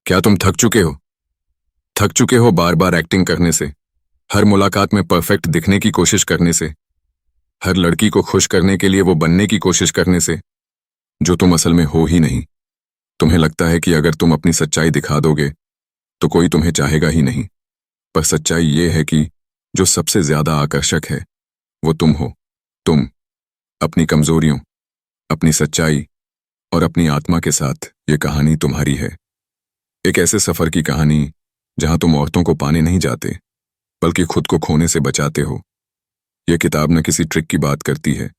क्या तुम थक चुके हो? थक चुके हो बार बार एक्टिंग करने से, हर मुलाकात में परफेक्ट दिखने की कोशिश करने से, हर लड़की को खुश करने के लिए वो बनने की कोशिश करने से, जो तुम असल में हो ही नहीं। तुम्हें लगता है कि अगर तुम अपनी सच्चाई दिखा दोगे तो कोई तुम्हें चाहेगा ही नहीं। पर सच्चाई ये है कि जो सबसे ज्यादा आकर्षक है वो तुम हो। तुम, अपनी कमजोरियों, अपनी सच्चाई और अपनी आत्मा के साथ। ये कहानी तुम्हारी है। एक ऐसे सफर की कहानी जहां तुम औरतों को पाने नहीं जाते बल्कि खुद को खोने से बचाते हो। यह किताब न किसी ट्रिक की बात करती है,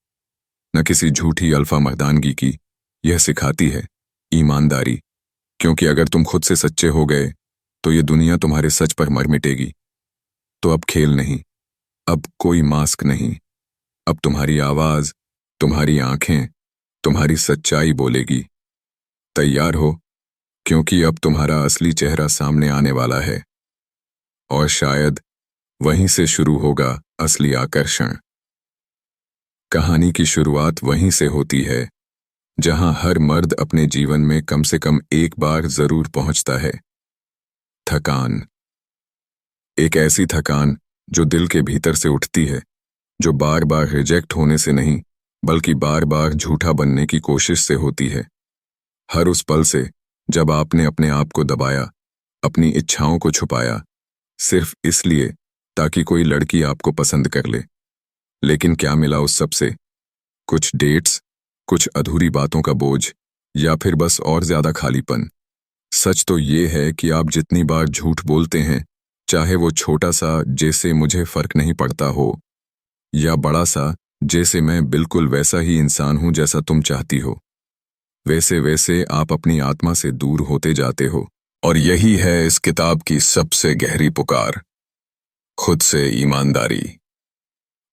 न किसी झूठी अल्फा मर्दानगी की। यह सिखाती है ईमानदारी। क्योंकि अगर तुम खुद से सच्चे हो गए तो ये दुनिया तुम्हारे सच पर मर मिटेगी। तो अब खेल नहीं, अब कोई मास्क नहीं, अब तुम्हारी आवाज, तुम्हारी आंखें, तुम्हारी सच्चाई बोलेगी। तैयार हो? क्योंकि अब तुम्हारा असली चेहरा सामने आने वाला है। और शायद वहीं से शुरू होगा असली आकर्षण। कहानी की शुरुआत वहीं से होती है जहां हर मर्द अपने जीवन में कम से कम एक बार जरूर पहुंचता है। थकान। एक ऐसी थकान जो दिल के भीतर से उठती है, जो बार बार रिजेक्ट होने से नहीं बल्कि बार बार झूठा बनने की कोशिश से होती है। हर उस पल से जब आपने अपने आप को दबाया, अपनी इच्छाओं को छुपाया, सिर्फ इसलिए ताकि कोई लड़की आपको पसंद कर ले। लेकिन क्या मिला उस सब से? कुछ डेट्स, कुछ अधूरी बातों का बोझ, या फिर बस और ज्यादा खालीपन। सच तो ये है कि आप जितनी बार झूठ बोलते हैं, चाहे वो छोटा सा जैसे मुझे फर्क नहीं पड़ता हो, या बड़ा सा जैसे मैं बिल्कुल वैसा ही इंसान हूं जैसा तुम चाहती हो, वैसे वैसे आप अपनी आत्मा से दूर होते जाते हो। और यही है इस किताब की सबसे गहरी पुकार, खुद से ईमानदारी।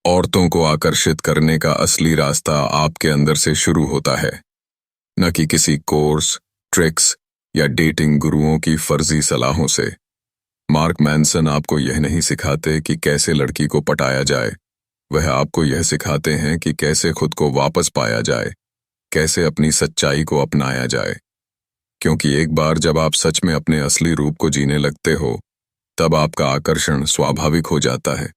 औरतों को आकर्षित करने का असली रास्ता आपके अंदर से शुरू होता है, न कि किसी कोर्स, ट्रिक्स या डेटिंग गुरुओं की फर्जी सलाहों से। मार्क मैनसन आपको यह नहीं सिखाते कि कैसे लड़की को पटाया जाए, वह आपको यह सिखाते हैं कि कैसे खुद को वापस पाया जाए, कैसे अपनी सच्चाई को अपनाया जाए। क्योंकि एक बार जब आप सच में अपने असली रूप को जीने लगते हो, तब आपका आकर्षण स्वाभाविक हो जाता है।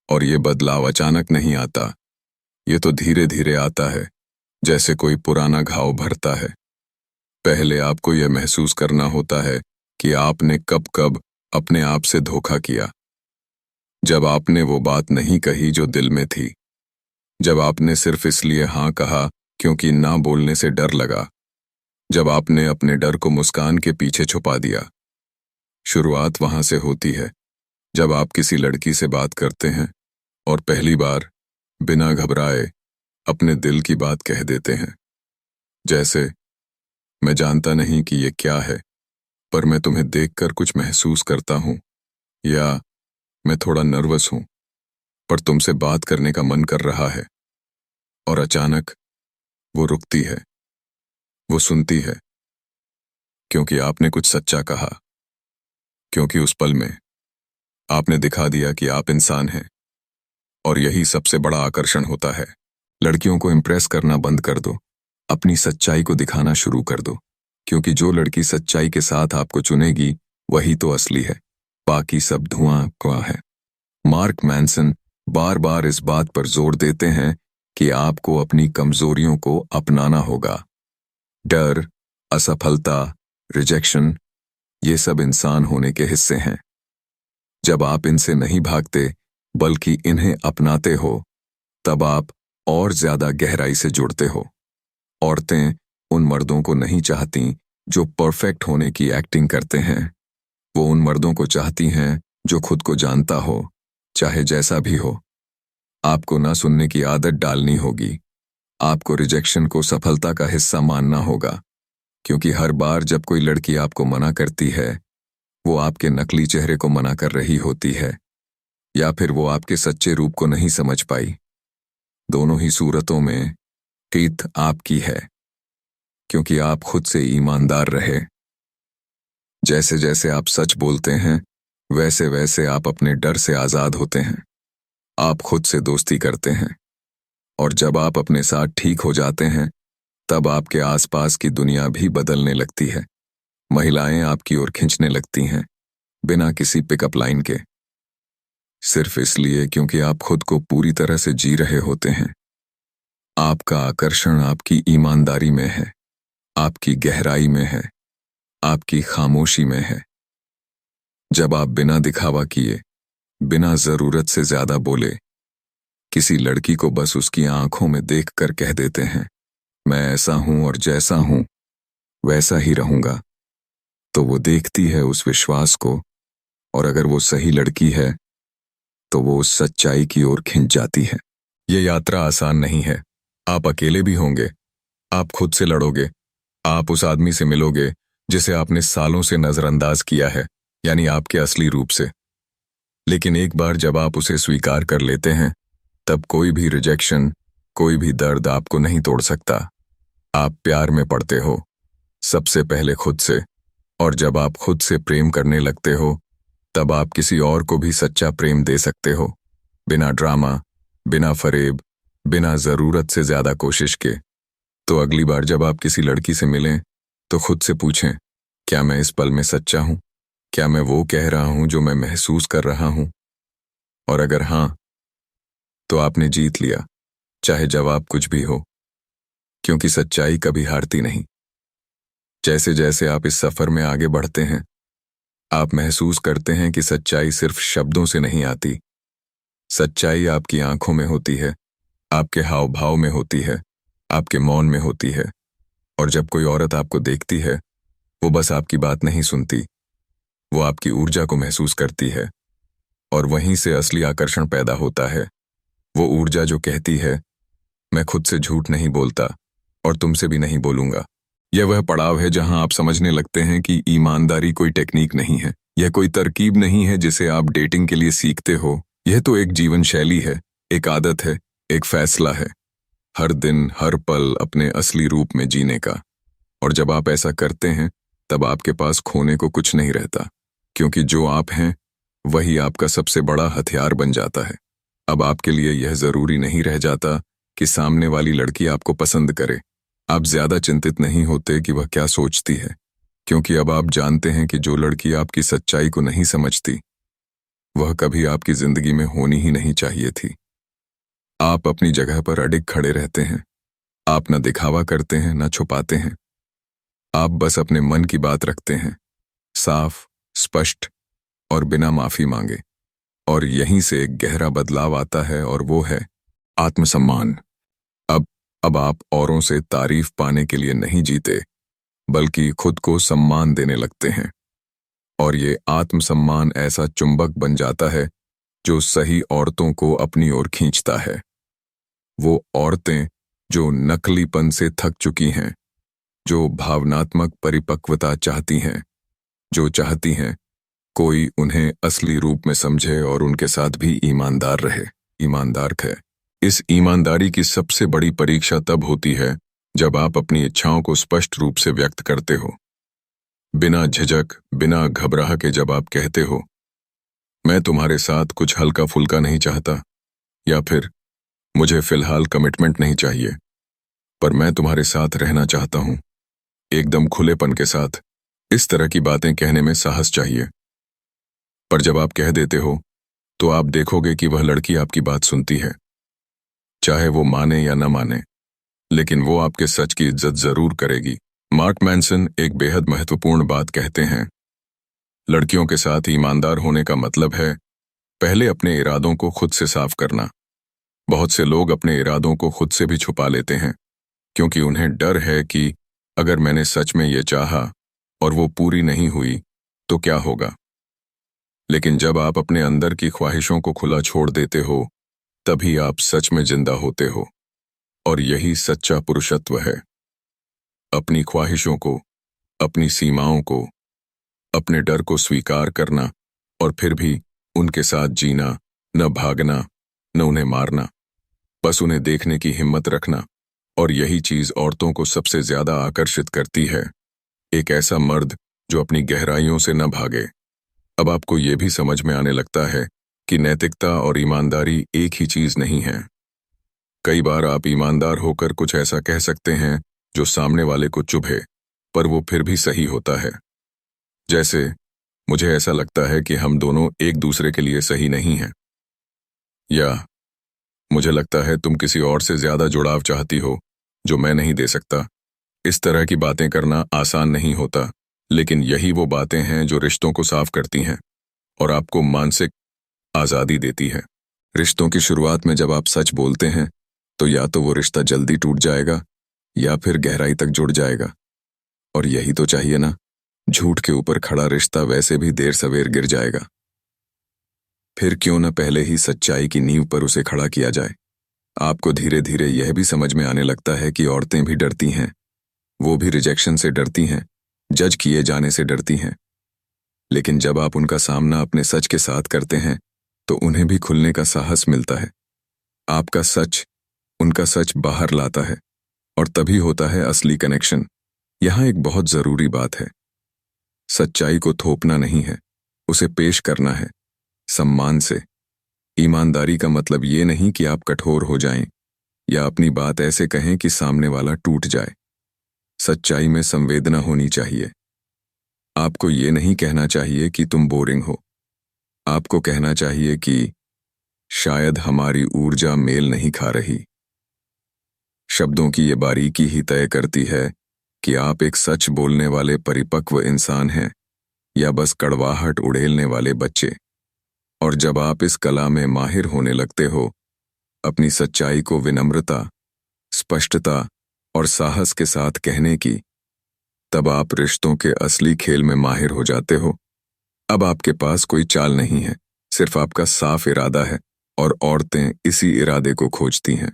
और ये बदलाव अचानक नहीं आता, ये तो धीरे धीरे आता है, जैसे कोई पुराना घाव भरता है। पहले आपको यह महसूस करना होता है कि आपने कब कब अपने आप से धोखा किया। जब आपने वो बात नहीं कही जो दिल में थी, जब आपने सिर्फ इसलिए हाँ कहा क्योंकि ना बोलने से डर लगा, जब आपने अपने डर को मुस्कान के पीछे छुपा दिया। शुरुआत वहां से होती है जब आप किसी लड़की से बात करते हैं और पहली बार बिना घबराए अपने दिल की बात कह देते हैं। जैसे, मैं जानता नहीं कि ये क्या है, पर मैं तुम्हें देखकर कुछ महसूस करता हूं, या मैं थोड़ा नर्वस हूं, पर तुमसे बात करने का मन कर रहा है। और अचानक वो रुकती है, वो सुनती है, क्योंकि आपने कुछ सच्चा कहा, क्योंकि उस पल में आपने दिखा दिया कि आप इंसान हैं। और यही सबसे बड़ा आकर्षण होता है। लड़कियों को इम्प्रेस करना बंद कर दो, अपनी सच्चाई को दिखाना शुरू कर दो, क्योंकि जो लड़की सच्चाई के साथ आपको चुनेगी वही तो असली है, बाकी सब धुआं कुआं है। मार्क मैनसन बार बार इस बात पर जोर देते हैं कि आपको अपनी कमजोरियों को अपनाना होगा। डर, असफलता, रिजेक्शन, ये सब इंसान होने के हिस्से हैं। जब आप इनसे नहीं भागते बल्कि इन्हें अपनाते हो, तब आप और ज्यादा गहराई से जुड़ते हो। औरतें उन मर्दों को नहीं चाहती जो परफेक्ट होने की एक्टिंग करते हैं। वो उन मर्दों को चाहती हैं जो खुद को जानता हो, चाहे जैसा भी हो। आपको ना सुनने की आदत डालनी होगी। आपको रिजेक्शन को सफलता का हिस्सा मानना होगा, क्योंकि हर बार जब कोई लड़की आपको मना करती है, वो आपके नकली चेहरे को मना कर रही होती है, या फिर वो आपके सच्चे रूप को नहीं समझ पाई। दोनों ही सूरतों में जीत आपकी है, क्योंकि आप खुद से ईमानदार रहे। जैसे जैसे आप सच बोलते हैं, वैसे वैसे आप अपने डर से आजाद होते हैं। आप खुद से दोस्ती करते हैं, और जब आप अपने साथ ठीक हो जाते हैं, तब आपके आसपास की दुनिया भी बदलने लगती है। महिलाएं आपकी ओर खींचने लगती हैं बिना किसी पिकअप लाइन के, सिर्फ इसलिए क्योंकि आप खुद को पूरी तरह से जी रहे होते हैं। आपका आकर्षण आपकी ईमानदारी में है, आपकी गहराई में है, आपकी खामोशी में है। जब आप बिना दिखावा किए, बिना जरूरत से ज्यादा बोले, किसी लड़की को बस उसकी आंखों में देखकर कह देते हैं, मैं ऐसा हूं और जैसा हूं वैसा ही रहूंगा, तो वो देखती है उस विश्वास को, और अगर वो सही लड़की है तो वो उस सच्चाई की ओर खिंच जाती है। ये यात्रा आसान नहीं है। आप अकेले भी होंगे, आप खुद से लड़ोगे, आप उस आदमी से मिलोगे जिसे आपने सालों से नजरअंदाज किया है, यानी आपके असली रूप से। लेकिन एक बार जब आप उसे स्वीकार कर लेते हैं, तब कोई भी रिजेक्शन, कोई भी दर्द आपको नहीं तोड़ सकता। आप प्यार में पड़ते हो, सबसे पहले खुद से, और जब आप खुद से प्रेम करने लगते हो, तब आप किसी और को भी सच्चा प्रेम दे सकते हो, बिना ड्रामा, बिना फरेब, बिना जरूरत से ज्यादा कोशिश के। तो अगली बार जब आप किसी लड़की से मिलें, तो खुद से पूछें, क्या मैं इस पल में सच्चा हूं? क्या मैं वो कह रहा हूं जो मैं महसूस कर रहा हूं? और अगर हां, तो आपने जीत लिया, चाहे जवाब कुछ भी हो, क्योंकि सच्चाई कभी हारती नहीं। जैसे जैसे आप इस सफर में आगे बढ़ते हैं, आप महसूस करते हैं कि सच्चाई सिर्फ शब्दों से नहीं आती। सच्चाई आपकी आंखों में होती है, आपके हाव भाव में होती है, आपके मौन में होती है। और जब कोई औरत आपको देखती है, वो बस आपकी बात नहीं सुनती, वो आपकी ऊर्जा को महसूस करती है, और वहीं से असली आकर्षण पैदा होता है। वो ऊर्जा जो कहती है, मैं खुद से झूठ नहीं बोलता और तुमसे भी नहीं बोलूंगा। यह वह पड़ाव है जहां आप समझने लगते हैं कि ईमानदारी कोई टेक्निक नहीं है, यह कोई तरकीब नहीं है जिसे आप डेटिंग के लिए सीखते हो। यह तो एक जीवन शैली है, एक आदत है, एक फैसला है, हर दिन हर पल अपने असली रूप में जीने का। और जब आप ऐसा करते हैं, तब आपके पास खोने को कुछ नहीं रहता, क्योंकि जो आप हैं वही आपका सबसे बड़ा हथियार बन जाता है। अब आपके लिए यह जरूरी नहीं रह जाता कि सामने वाली लड़की आपको पसंद करे। आप ज्यादा चिंतित नहीं होते कि वह क्या सोचती है, क्योंकि अब आप जानते हैं कि जो लड़की आपकी सच्चाई को नहीं समझती, वह कभी आपकी जिंदगी में होनी ही नहीं चाहिए थी। आप अपनी जगह पर अडिग खड़े रहते हैं। आप न दिखावा करते हैं, न छुपाते हैं। आप बस अपने मन की बात रखते हैं, साफ, स्पष्ट और बिना माफी मांगे। और यहीं से एक गहरा बदलाव आता है, और वो है आत्मसम्मान। अब आप औरों से तारीफ पाने के लिए नहीं जीते, बल्कि खुद को सम्मान देने लगते हैं। और ये आत्मसम्मान ऐसा चुंबक बन जाता है जो सही औरतों को अपनी ओर खींचता है। वो औरतें जो नकलीपन से थक चुकी हैं, जो भावनात्मक परिपक्वता चाहती हैं, जो चाहती हैं कोई उन्हें असली रूप में समझे और उनके साथ भी ईमानदार रहे। ईमानदार है। इस ईमानदारी की सबसे बड़ी परीक्षा तब होती है जब आप अपनी इच्छाओं को स्पष्ट रूप से व्यक्त करते हो, बिना झिझक, बिना घबराह के। जब आप कहते हो, मैं तुम्हारे साथ कुछ हल्का फुल्का नहीं चाहता, या फिर मुझे फिलहाल कमिटमेंट नहीं चाहिए, पर मैं तुम्हारे साथ रहना चाहता हूं, एकदम खुलेपन के साथ। इस तरह की बातें कहने में साहस चाहिए, पर जब आप कह देते हो, तो आप देखोगे कि वह लड़की आपकी बात सुनती है, चाहे वो माने या न माने, लेकिन वो आपके सच की इज्जत जरूर करेगी। मार्क मैनसन एक बेहद महत्वपूर्ण बात कहते हैं, लड़कियों के साथ ईमानदार होने का मतलब है पहले अपने इरादों को खुद से साफ करना। बहुत से लोग अपने इरादों को खुद से भी छुपा लेते हैं, क्योंकि उन्हें डर है कि अगर मैंने सच में ये चाहा और वो पूरी नहीं हुई तो क्या होगा। लेकिन जब आप अपने अंदर की ख्वाहिशों को खुला छोड़ देते हो, तभी आप सच में जिंदा होते हो। और यही सच्चा पुरुषत्व है, अपनी ख्वाहिशों को, अपनी सीमाओं को, अपने डर को स्वीकार करना, और फिर भी उनके साथ जीना, न भागना, न उन्हें मारना, बस उन्हें देखने की हिम्मत रखना। और यही चीज औरतों को सबसे ज्यादा आकर्षित करती है, एक ऐसा मर्द जो अपनी गहराइयों से न भागे। अब आपको ये भी समझ में आने लगता है कि नैतिकता और ईमानदारी एक ही चीज नहीं है। कई बार आप ईमानदार होकर कुछ ऐसा कह सकते हैं जो सामने वाले को चुभे, पर वो फिर भी सही होता है। जैसे मुझे ऐसा लगता है कि हम दोनों एक दूसरे के लिए सही नहीं हैं, या मुझे लगता है तुम किसी और से ज्यादा जुड़ाव चाहती हो जो मैं नहीं दे सकता। इस तरह की बातें करना आसान नहीं होता, लेकिन यही वो बातें हैं जो रिश्तों को साफ करती हैं और आपको मानसिक आज़ादी देती है। रिश्तों की शुरुआत में जब आप सच बोलते हैं, तो या तो वो रिश्ता जल्दी टूट जाएगा या फिर गहराई तक जुड़ जाएगा। और यही तो चाहिए ना। झूठ के ऊपर खड़ा रिश्ता वैसे भी देर सवेर गिर जाएगा। फिर क्यों न पहले ही सच्चाई की नींव पर उसे खड़ा किया जाए। आपको धीरे धीरे यह भी समझ में आने लगता है कि औरतें भी डरती हैं। वो भी रिजेक्शन से डरती हैं, जज किए जाने से डरती हैं। लेकिन जब आप उनका सामना अपने सच के साथ करते हैं, तो उन्हें भी खुलने का साहस मिलता है। आपका सच उनका सच बाहर लाता है, और तभी होता है असली कनेक्शन। यहाँ एक बहुत जरूरी बात है। सच्चाई को थोपना नहीं है, उसे पेश करना है, सम्मान से। ईमानदारी का मतलब ये नहीं कि आप कठोर हो जाएं या अपनी बात ऐसे कहें कि सामने वाला टूट जाए। सच्चाई में संवेदना होनी चाहिए। आपको ये नहीं कहना चाहिए कि तुम बोरिंग हो। आपको कहना चाहिए कि शायद हमारी ऊर्जा मेल नहीं खा रही। शब्दों की ये बारीकी ही तय करती है कि आप एक सच बोलने वाले परिपक्व इंसान हैं या बस कड़वाहट उड़ेलने वाले बच्चे। और जब आप इस कला में माहिर होने लगते हो, अपनी सच्चाई को विनम्रता, स्पष्टता और साहस के साथ कहने की, तब आप रिश्तों के असली खेल में माहिर हो जाते हो। अब आपके पास कोई चाल नहीं है, सिर्फ आपका साफ इरादा है, और औरतें इसी इरादे को खोजती हैं।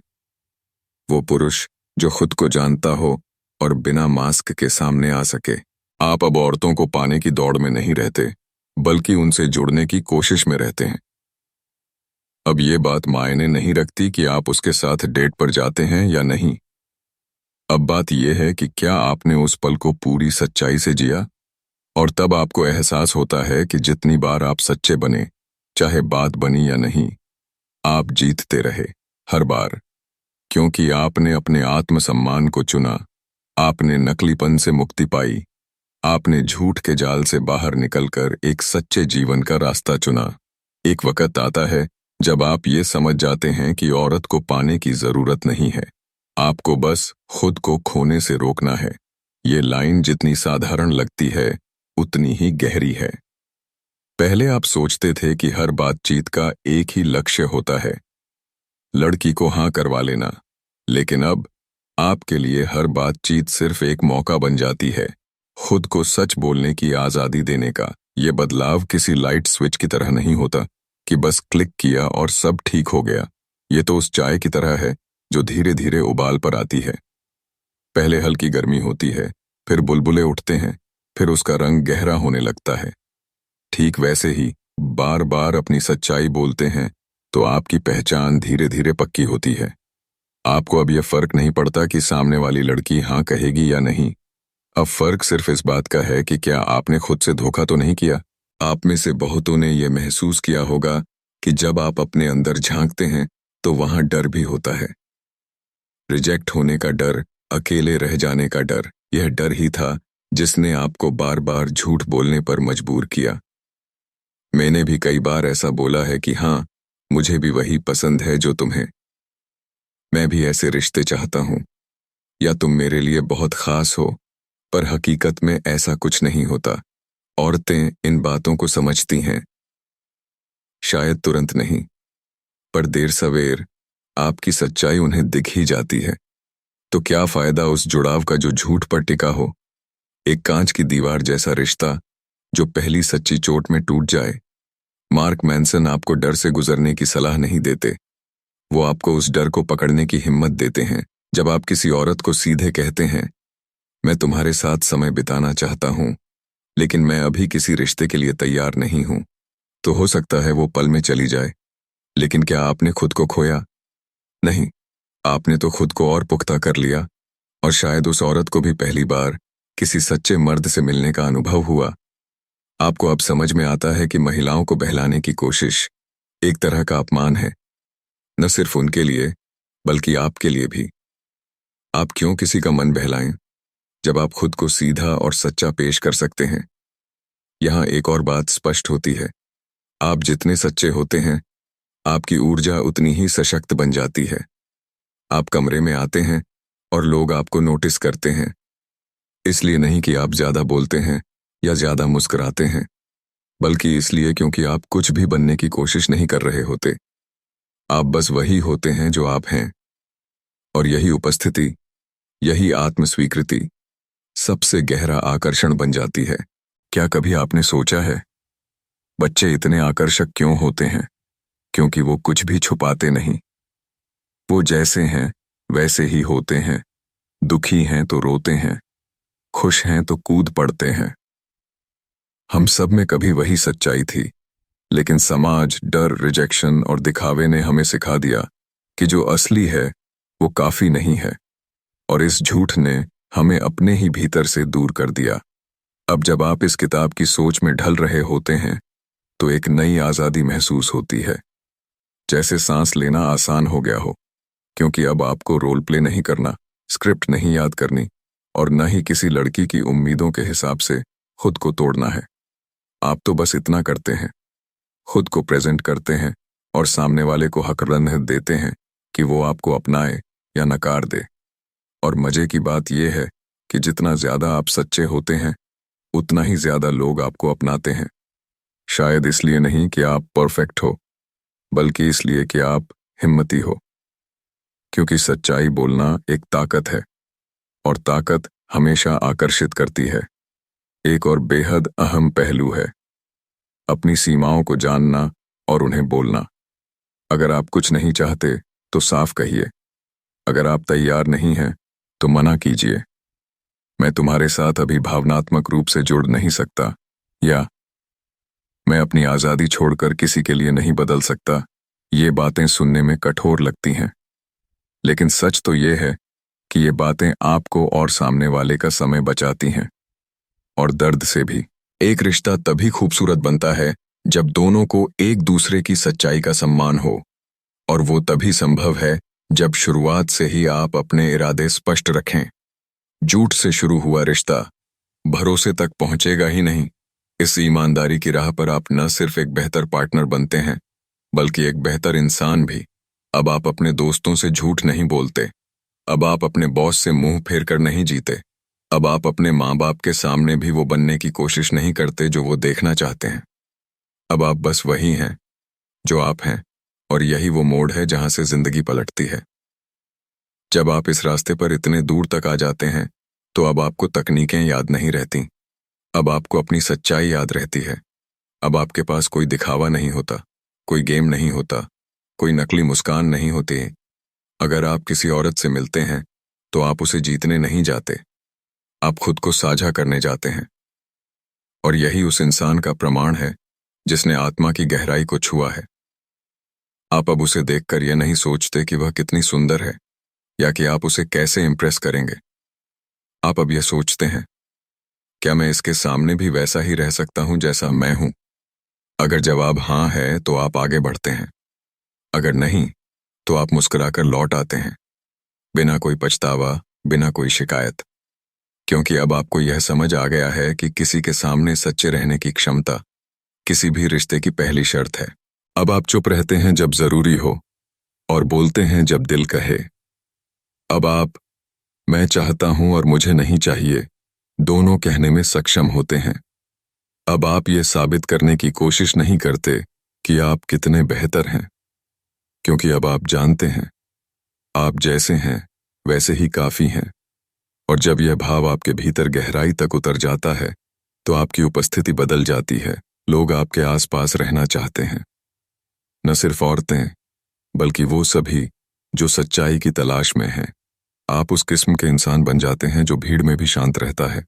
वो पुरुष जो खुद को जानता हो और बिना मास्क के सामने आ सके। आप अब औरतों को पाने की दौड़ में नहीं रहते, बल्कि उनसे जुड़ने की कोशिश में रहते हैं। अब ये बात मायने नहीं रखती कि आप उसके साथ डेट पर जाते हैं या नहीं। अब बात यह है कि क्या आपने उस पल को पूरी सच्चाई से जिया। और तब आपको एहसास होता है कि जितनी बार आप सच्चे बने, चाहे बात बनी या नहीं, आप जीतते रहे, हर बार। क्योंकि आपने अपने आत्मसम्मान को चुना, आपने नकलीपन से मुक्ति पाई, आपने झूठ के जाल से बाहर निकलकर एक सच्चे जीवन का रास्ता चुना। एक वक्त आता है जब आप ये समझ जाते हैं कि औरत को पाने की जरूरत नहीं है, आपको बस खुद को खोने से रोकना है। ये लाइन जितनी साधारण लगती है, उतनी ही गहरी है। पहले आप सोचते थे कि हर बातचीत का एक ही लक्ष्य होता है, लड़की को हाँ करवा लेना। लेकिन अब आपके लिए हर बातचीत सिर्फ एक मौका बन जाती है, खुद को सच बोलने की आज़ादी देने का। ये बदलाव किसी लाइट स्विच की तरह नहीं होता कि बस क्लिक किया और सब ठीक हो गया। ये तो उस चाय की तरह है जो धीरे धीरे उबाल पर आती है। पहले हल्की गर्मी होती है, फिर बुलबुले उठते हैं, फिर उसका रंग गहरा होने लगता है। ठीक वैसे ही बार बार अपनी सच्चाई बोलते हैं तो आपकी पहचान धीरे धीरे पक्की होती है। आपको अब यह फर्क नहीं पड़ता कि सामने वाली लड़की हाँ कहेगी या नहीं। अब फर्क सिर्फ इस बात का है कि क्या आपने खुद से धोखा तो नहीं किया। आप में से बहुतों ने यह महसूस किया होगा कि जब आप अपने अंदर झांकते हैं तो वहां डर भी होता है। रिजेक्ट होने का डर, अकेले रह जाने का डर। यह डर ही था जिसने आपको बार बार झूठ बोलने पर मजबूर किया। मैंने भी कई बार ऐसा बोला है कि हाँ, मुझे भी वही पसंद है जो तुम्हें। मैं भी ऐसे रिश्ते चाहता हूँ, या तुम मेरे लिए बहुत खास हो। पर हकीकत में ऐसा कुछ नहीं होता। औरतें इन बातों को समझती हैं, शायद तुरंत नहीं, पर देर सवेर आपकी सच्चाई उन्हें दिख ही जाती है। तो क्या फायदा उस जुड़ाव का जो झूठ पर टिका हो। एक कांच की दीवार जैसा रिश्ता जो पहली सच्ची चोट में टूट जाए। मार्क मैनसन आपको डर से गुजरने की सलाह नहीं देते, वो आपको उस डर को पकड़ने की हिम्मत देते हैं। जब आप किसी औरत को सीधे कहते हैं, मैं तुम्हारे साथ समय बिताना चाहता हूं, लेकिन मैं अभी किसी रिश्ते के लिए तैयार नहीं हूं, तो हो सकता है वो पल में चली जाए। लेकिन क्या आपने खुद को खोया? नहीं, आपने तो खुद को और पुख्ता कर लिया। और शायद उस औरत को भी पहली बार किसी सच्चे मर्द से मिलने का अनुभव हुआ। आपको अब समझ में आता है कि महिलाओं को बहलाने की कोशिश एक तरह का अपमान है, न सिर्फ उनके लिए बल्कि आपके लिए भी। आप क्यों किसी का मन बहलाएं जब आप खुद को सीधा और सच्चा पेश कर सकते हैं। यहाँ एक और बात स्पष्ट होती है, आप जितने सच्चे होते हैं, आपकी ऊर्जा उतनी ही सशक्त बन जाती है। आप कमरे में आते हैं और लोग आपको नोटिस करते हैं, इसलिए नहीं कि आप ज्यादा बोलते हैं या ज्यादा मुस्कुराते हैं, बल्कि इसलिए क्योंकि आप कुछ भी बनने की कोशिश नहीं कर रहे होते। आप बस वही होते हैं जो आप हैं। और यही उपस्थिति, यही आत्मस्वीकृति सबसे गहरा आकर्षण बन जाती है। क्या कभी आपने सोचा है, बच्चे इतने आकर्षक क्यों होते हैं? क्योंकि वो कुछ भी छुपाते नहीं। वो जैसे हैं वैसे ही होते हैं। दुखी हैं तो रोते हैं, खुश हैं तो कूद पड़ते हैं। हम सब में कभी वही सच्चाई थी, लेकिन समाज, डर, रिजेक्शन और दिखावे ने हमें सिखा दिया कि जो असली है वो काफी नहीं है, और इस झूठ ने हमें अपने ही भीतर से दूर कर दिया। अब जब आप इस किताब की सोच में ढल रहे होते हैं, तो एक नई आजादी महसूस होती है, जैसे सांस लेना आसान हो गया हो, क्योंकि अब आपको रोल प्ले नहीं करना, स्क्रिप्ट नहीं याद करनी, और न ही किसी लड़की की उम्मीदों के हिसाब से खुद को तोड़ना है। आप तो बस इतना करते हैं, खुद को प्रेजेंट करते हैं और सामने वाले को हकरंद देते हैं कि वो आपको अपनाए या नकार दे। और मजे की बात यह है कि जितना ज्यादा आप सच्चे होते हैं, उतना ही ज्यादा लोग आपको अपनाते हैं। शायद इसलिए नहीं कि आप परफेक्ट हो, बल्कि इसलिए कि आप हिम्मती हो, क्योंकि सच्चाई बोलना एक ताकत है, और ताकत हमेशा आकर्षित करती है। एक और बेहद अहम पहलू है अपनी सीमाओं को जानना और उन्हें बोलना। अगर आप कुछ नहीं चाहते तो साफ कहिए। अगर आप तैयार नहीं हैं तो मना कीजिए, मैं तुम्हारे साथ अभी भावनात्मक रूप से जुड़ नहीं सकता, या मैं अपनी आजादी छोड़कर किसी के लिए नहीं बदल सकता। ये बातें सुनने में कठोर लगती हैं, लेकिन सच तो ये है कि ये बातें आपको और सामने वाले का समय बचाती हैं, और दर्द से भी। एक रिश्ता तभी खूबसूरत बनता है जब दोनों को एक दूसरे की सच्चाई का सम्मान हो, और वो तभी संभव है जब शुरुआत से ही आप अपने इरादे स्पष्ट रखें। झूठ से शुरू हुआ रिश्ता भरोसे तक पहुंचेगा ही नहीं। इस ईमानदारी की राह पर आप न सिर्फ एक बेहतर पार्टनर बनते हैं, बल्कि एक बेहतर इंसान भी। अब आप अपने दोस्तों से झूठ नहीं बोलते, अब आप अपने बॉस से मुंह फेर कर नहीं जीते, अब आप अपने माँ बाप के सामने भी वो बनने की कोशिश नहीं करते जो वो देखना चाहते हैं। अब आप बस वही हैं जो आप हैं, और यही वो मोड़ है जहां से जिंदगी पलटती है। जब आप इस रास्ते पर इतने दूर तक आ जाते हैं, तो अब आपको तकनीकें याद नहीं रहती, अब आपको अपनी सच्चाई याद रहती है। अब आपके पास कोई दिखावा नहीं होता, कोई गेम नहीं होता, कोई नकली मुस्कान नहीं होती। अगर आप किसी औरत से मिलते हैं तो आप उसे जीतने नहीं जाते, आप खुद को साझा करने जाते हैं। और यही उस इंसान का प्रमाण है जिसने आत्मा की गहराई को छुआ है। आप अब उसे देखकर यह नहीं सोचते कि वह कितनी सुंदर है, या कि आप उसे कैसे इंप्रेस करेंगे। आप अब यह सोचते हैं, क्या मैं इसके सामने भी वैसा ही रह सकता हूं जैसा मैं हूं? अगर जवाब हाँ है तो आप आगे बढ़ते हैं, अगर नहीं तो आप मुस्कुराकर लौट आते हैं, बिना कोई पछतावा, बिना कोई शिकायत। क्योंकि अब आपको यह समझ आ गया है कि किसी के सामने सच्चे रहने की क्षमता किसी भी रिश्ते की पहली शर्त है। अब आप चुप रहते हैं जब जरूरी हो, और बोलते हैं जब दिल कहे। अब आप मैं चाहता हूं और मुझे नहीं चाहिए दोनों कहने में सक्षम होते हैं। अब आप ये साबित करने की कोशिश नहीं करते कि आप कितने बेहतर हैं, क्योंकि अब आप जानते हैं आप जैसे हैं वैसे ही काफी हैं। और जब यह भाव आपके भीतर गहराई तक उतर जाता है, तो आपकी उपस्थिति बदल जाती है। लोग आपके आसपास रहना चाहते हैं, न सिर्फ औरतें, बल्कि वो सभी जो सच्चाई की तलाश में हैं। आप उस किस्म के इंसान बन जाते हैं जो भीड़ में भी शांत रहता है,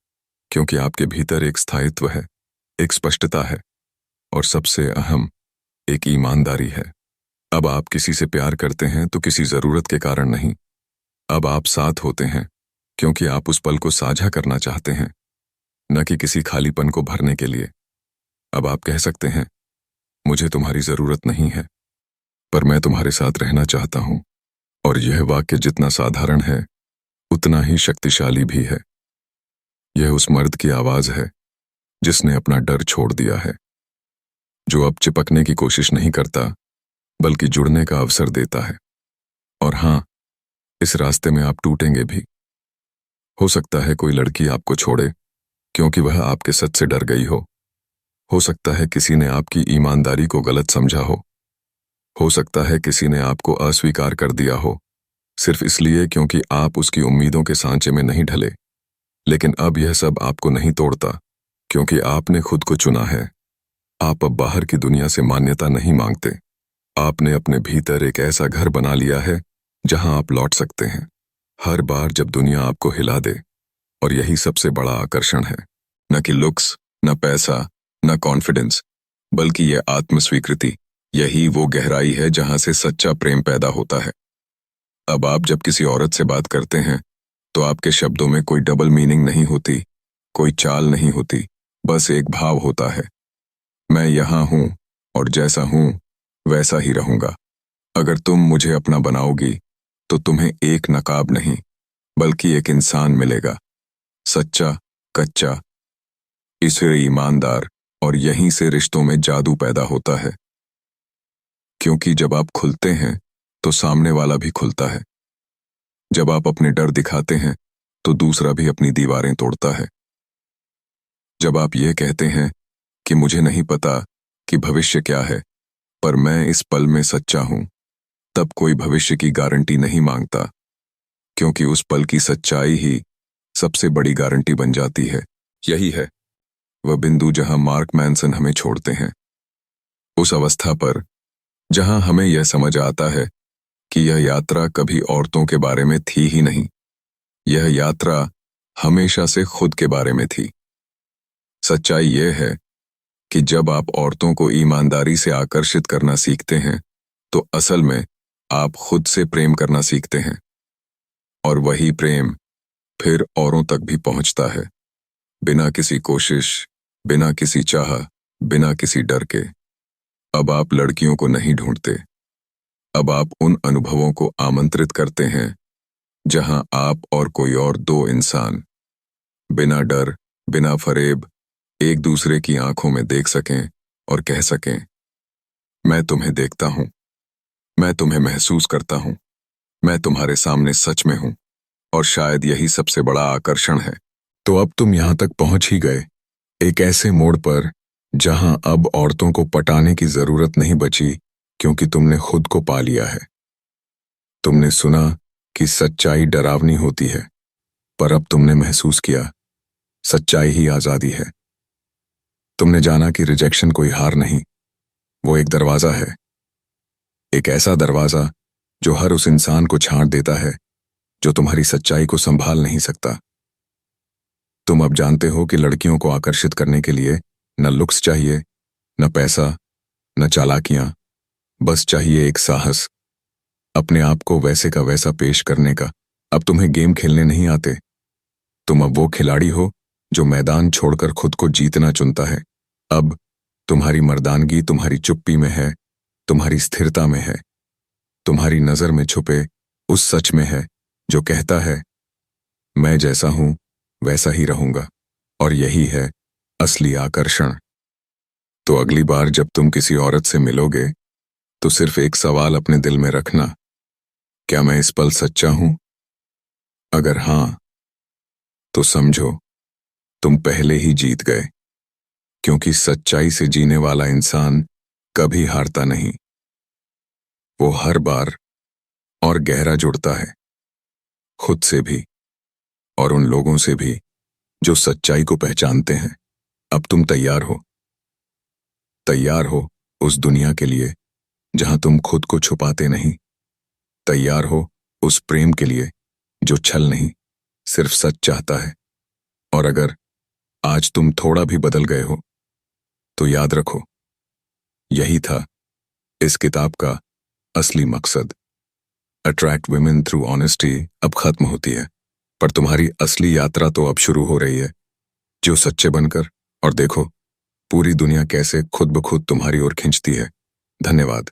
क्योंकि आपके भीतर एक स्थायित्व है, एक स्पष्टता है, और सबसे अहम एक ईमानदारी है। अब आप किसी से प्यार करते हैं तो किसी जरूरत के कारण नहीं। अब आप साथ होते हैं क्योंकि आप उस पल को साझा करना चाहते हैं, न कि किसी खालीपन को भरने के लिए। अब आप कह सकते हैं, मुझे तुम्हारी जरूरत नहीं है, पर मैं तुम्हारे साथ रहना चाहता हूं। और यह वाक्य जितना साधारण है, उतना ही शक्तिशाली भी है। यह उस मर्द की आवाज है जिसने अपना डर छोड़ दिया है, जो अब चिपकने की कोशिश नहीं करता बल्कि जुड़ने का अवसर देता है। और हाँ, इस रास्ते में आप टूटेंगे भी। हो सकता है कोई लड़की आपको छोड़े क्योंकि वह आपके सच से डर गई हो सकता है किसी ने आपकी ईमानदारी को गलत समझा हो सकता है किसी ने आपको अस्वीकार कर दिया हो, सिर्फ इसलिए क्योंकि आप उसकी उम्मीदों के सांचे में नहीं ढले। लेकिन अब यह सब आपको नहीं तोड़ता, क्योंकि आपने खुद को चुना है। आप अब बाहर की दुनिया से मान्यता नहीं मांगते। आपने अपने भीतर एक ऐसा घर बना लिया है जहां आप लौट सकते हैं हर बार जब दुनिया आपको हिला दे। और यही सबसे बड़ा आकर्षण है, न कि लुक्स, न पैसा, न कॉन्फिडेंस, बल्कि यह आत्मस्वीकृति। यही वो गहराई है जहां से सच्चा प्रेम पैदा होता है। अब आप जब किसी औरत से बात करते हैं तो आपके शब्दों में कोई डबल मीनिंग नहीं होती, कोई चाल नहीं होती, बस एक भाव होता है। मैं यहां हूं और जैसा हूं वैसा ही रहूंगा। अगर तुम मुझे अपना बनाओगी तो तुम्हें एक नकाब नहीं बल्कि एक इंसान मिलेगा, सच्चा, कच्चा, इसे ईमानदार। और यहीं से रिश्तों में जादू पैदा होता है, क्योंकि जब आप खुलते हैं तो सामने वाला भी खुलता है। जब आप अपने डर दिखाते हैं तो दूसरा भी अपनी दीवारें तोड़ता है। जब आप ये कहते हैं कि मुझे नहीं पता कि भविष्य क्या है, पर मैं इस पल में सच्चा हूं, तब कोई भविष्य की गारंटी नहीं मांगता, क्योंकि उस पल की सच्चाई ही सबसे बड़ी गारंटी बन जाती है। यही है वह बिंदु जहां मार्क मैनसन हमें छोड़ते हैं, उस अवस्था पर जहां हमें यह समझ आता है कि यह यात्रा कभी औरतों के बारे में थी ही नहीं, यह यात्रा हमेशा से खुद के बारे में थी। सच्चाई यह है कि जब आप औरतों को ईमानदारी से आकर्षित करना सीखते हैं तो असल में आप खुद से प्रेम करना सीखते हैं, और वही प्रेम फिर औरों तक भी पहुंचता है, बिना किसी कोशिश, बिना किसी चाह, बिना किसी डर के। अब आप लड़कियों को नहीं ढूंढते, अब आप उन अनुभवों को आमंत्रित करते हैं जहां आप और कोई और दो इंसान बिना डर, बिना फरेब, एक दूसरे की आंखों में देख सकें और कह सकें, मैं तुम्हें देखता हूं, मैं तुम्हें महसूस करता हूं, मैं तुम्हारे सामने सच में हूं। और शायद यही सबसे बड़ा आकर्षण है। तो अब तुम यहां तक पहुंच ही गए, एक ऐसे मोड़ पर जहां अब औरतों को पटाने की जरूरत नहीं बची, क्योंकि तुमने खुद को पा लिया है। तुमने सुना कि सच्चाई डरावनी होती है, पर अब तुमने महसूस किया सच्चाई ही आजादी है। तुमने जाना कि रिजेक्शन कोई हार नहीं, वो एक दरवाजा है, एक ऐसा दरवाजा जो हर उस इंसान को छांट देता है जो तुम्हारी सच्चाई को संभाल नहीं सकता। तुम अब जानते हो कि लड़कियों को आकर्षित करने के लिए न लुक्स चाहिए, न पैसा, न चालाकियां, बस चाहिए एक साहस, अपने आप को वैसे का वैसा पेश करने का। अब तुम्हें गेम खेलने नहीं आते, तुम अब वो खिलाड़ी हो जो मैदान छोड़कर खुद को जीतना चुनता है। अब तुम्हारी मर्दानगी तुम्हारी चुप्पी में है, तुम्हारी स्थिरता में है, तुम्हारी नजर में छुपे उस सच में है जो कहता है, मैं जैसा हूं वैसा ही रहूंगा। और यही है असली आकर्षण। तो अगली बार जब तुम किसी औरत से मिलोगे तो सिर्फ एक सवाल अपने दिल में रखना, क्या मैं इस पल सच्चा हूं? अगर हां, तो समझो तुम पहले ही जीत गए, क्योंकि सच्चाई से जीने वाला इंसान कभी हारता नहीं। वो हर बार और गहरा जुड़ता है, खुद से भी और उन लोगों से भी जो सच्चाई को पहचानते हैं। अब तुम तैयार हो, तैयार हो उस दुनिया के लिए जहां तुम खुद को छुपाते नहीं, तैयार हो उस प्रेम के लिए जो छल नहीं, सिर्फ सच चाहता है। और अगर आज तुम थोड़ा भी बदल गए हो तो याद रखो, यही था इस किताब का असली मकसद। अट्रैक्ट वुमेन थ्रू ऑनेस्टी अब खत्म होती है, पर तुम्हारी असली यात्रा तो अब शुरू हो रही है। जो सच्चे बनकर, और देखो पूरी दुनिया कैसे खुद ब खुद तुम्हारी ओर खींचती है। धन्यवाद।